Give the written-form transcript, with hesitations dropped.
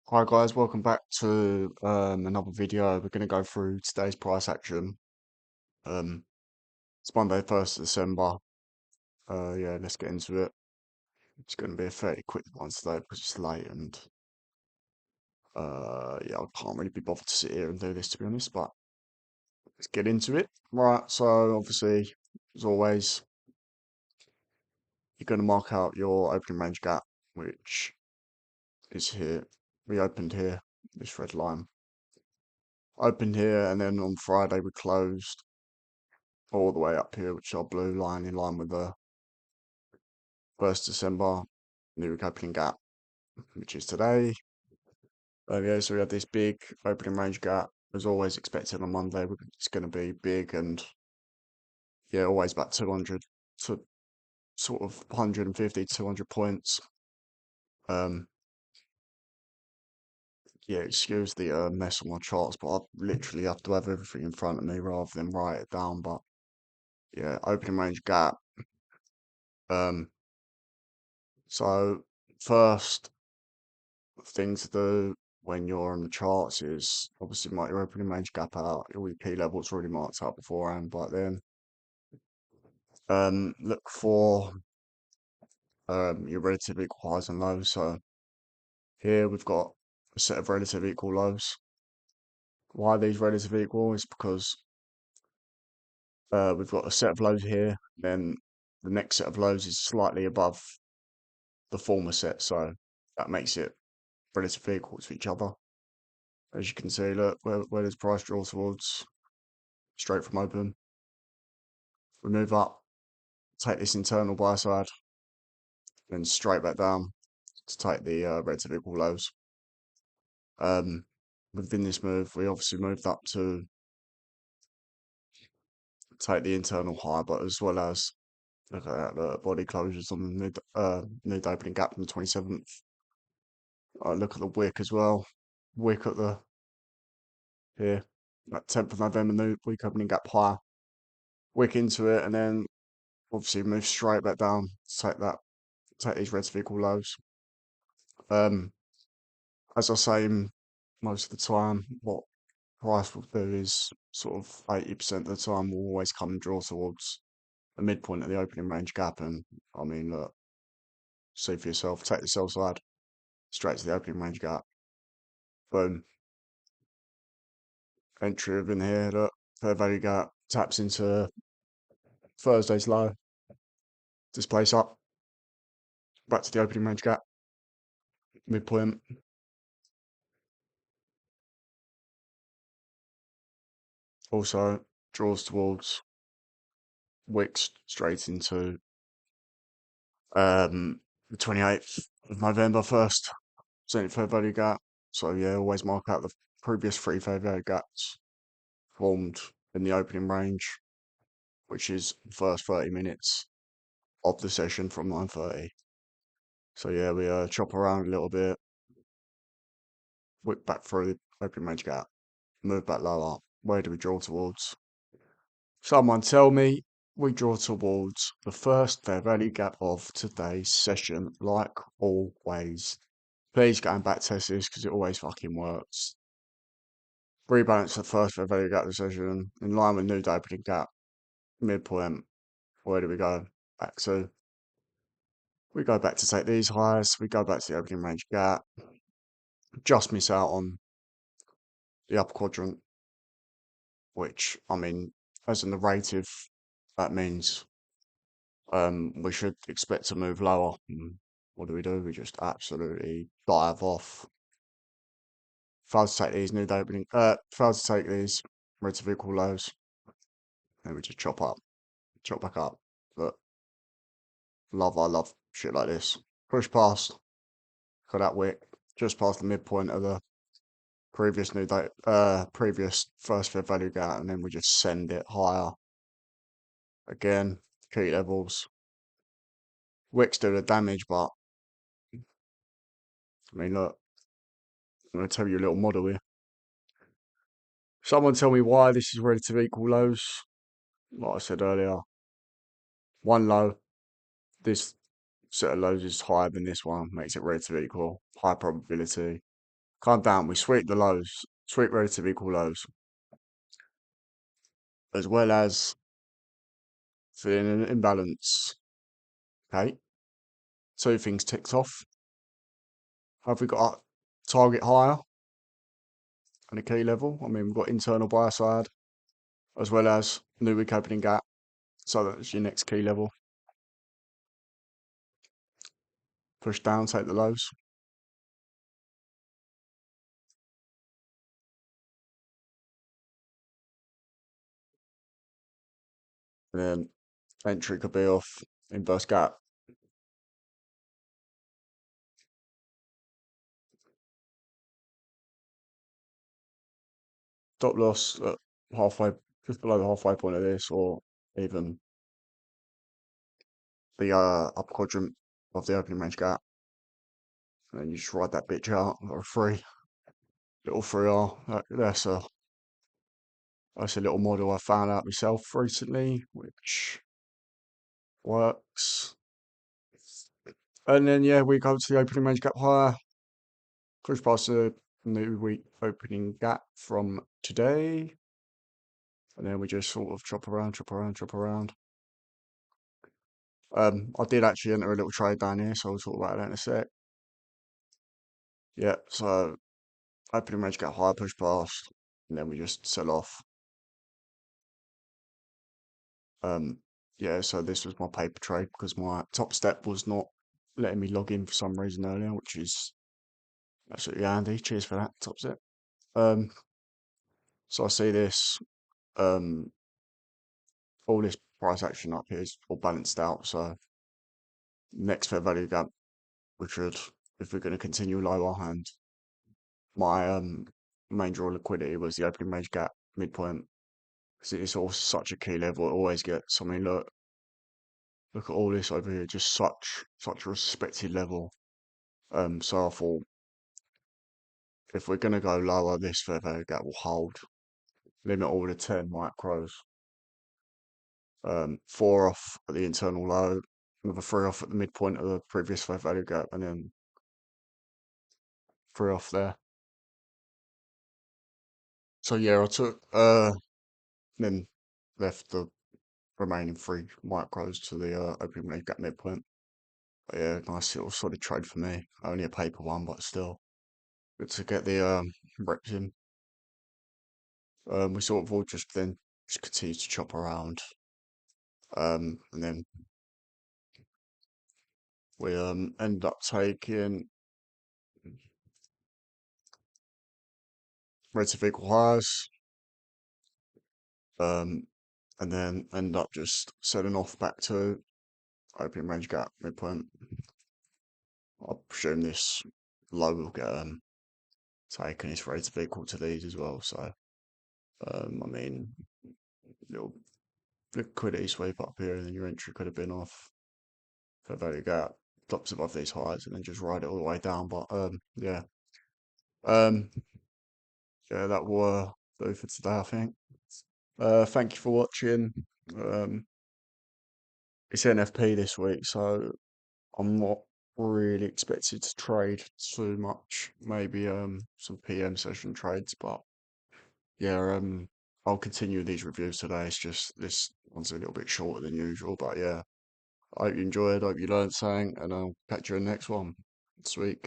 Hi guys, welcome back to another video. We're going to go through today's price action. Um, it's Monday, 1st of December. Yeah, let's get into it. It's going to be a fairly quick one today because it's late and yeah, I can't really be bothered to sit here and do this to be honest, but let's get into it. Right, so obviously, as always, you're going to mark out your opening range gap, which is here. We opened here, this red line. Opened here and then on Friday we closed all the way up here, which is our blue line in line with the 1st December new opening gap, which is today. Yeah, so we had this big opening range gap. As always expected on Monday, it's going to be big and yeah, always about 200 to sort of 150, 200 points. Um, yeah, excuse the mess on my charts, but I literally have to have everything in front of me rather than write it down. But yeah, opening range gap. Um, so first thing to do when you're on the charts is obviously mark your opening range gap out. All your key levels already marked out beforehand, but then look for your relative equal highs and lows. So here we've got a set of relative equal lows. Why are these relative equal is because we've got a set of lows here, then the next set of lows is slightly above the former set, so that makes it relatively equal to each other. As you can see, look, where does price draw towards? Straight from open. We move up, take this internal buy side, then straight back down to take the relative equal lows. Within this move, we obviously moved up to take the internal high, but as well as look at that, the body closures on the mid opening gap on the 27th. Look at the wick as well. Wick at the here, that 10th of November new week opening gap high. Wick into it, and then obviously move straight back down to take these relative equal lows. As I say most of the time, what price will do is sort of 80% of the time will always come and draw towards the midpoint of the opening range gap. And I mean, look, see for yourself, take the sell side straight to the opening range gap. Boom. Entry within here, look, fair value gap taps into Thursday's low, displace up, back to the opening range gap, midpoint. Also draws towards wicks straight into the 28th of November, first fair value gap. So yeah, always mark out the previous three fair value gaps formed in the opening range, which is the first 30 minutes of the session from 9:30. So yeah, we chop around a little bit, whip back through the opening range gap, move back lower. Where do we draw towards? Someone tell me. We draw towards the first fair value gap of today's session, like always. Please go and back test this because it always fucking works. Rebalance the first fair value gap of the session in line with new day opening gap, midpoint. Where do we go? Back to. We go back to take these highs. We go back to the opening range gap. Just miss out on the upper quadrant, which I mean, as a narrative, that means we should expect to move lower. What do? We just absolutely dive off. Fail to take these new day opening. Fail to take these relative equal lows. Then we just chop up, chop back up. But I love shit like this. Push past, got that wick, just past the midpoint of the previous previous first fair value gap, and then we just send it higher. Again, key levels. Wicks do the damage, but I mean, look, I'm going to tell you a little model here. Someone tell me why this is relative equal lows. Like I said earlier, one low, this set of lows is higher than this one, makes it relative equal, high probability. calm down. We sweep the lows, sweep relative equal lows, as well as feeling an imbalance. Okay, two things ticked off. Have we got a target higher and a key level? I mean, we've got internal buy side, as well as new week opening gap. So that's your next key level. Push down, take the lows. And then entry could be off inverse gap. Stop loss at halfway, just below the halfway point of this, or even the upper quadrant of the opening range gap. And then you just ride that bitch out, or a free, little 3R. That's a little model I found out myself recently, which works. And then yeah, we go to the opening range gap higher, push past the new week opening gap from today, and then we just sort of chop around, chop around, chop around. I did actually enter a little trade down here, so I'll talk about that in a sec. Yeah, so opening range gap higher, push past, and then we just sell off. Yeah, so this was my paper trade because my top step was not letting me log in for some reason earlier, which is absolutely handy. Cheers for that, top step. Um, so I see this, um, all this price action up here is all balanced out. So next fair value gap, we should, if we're going to continue lower, and my main draw liquidity was the opening range gap midpoint. Because it's all such a key level, it always gets. I mean, look at all this over here, just such a respected level. So I thought if we're gonna go lower, this fair value gap will hold. Limit all to 10 micros. Four off at the internal low, another three off at the midpoint of the previous fair value gap, and then three off there. So yeah, I took then left the remaining three micros to the opening range gap midpoint. But yeah, nice little solid trade for me. Only a paper one, but still good to get the reps in. We sort of all just then just continue to chop around. And then we end up taking relative equal highs, um, and then end up just selling off back to opening range gap midpoint. I presume this low will get taken. It's relative equal to these as well. So I mean, little liquidity sweep up here, and then your entry could have been off fair value gap, drops above these highs, and then just ride it all the way down. But yeah. Um, yeah, that will do for today, I think. Thank you for watching. Um, it's NFP this week, so I'm not really expected to trade too much. Maybe some PM session trades, but yeah, I'll continue these reviews today. It's just this one's a little bit shorter than usual, but yeah. I hope you enjoyed, hope you learned something, and I'll catch you in the next one. Sweet.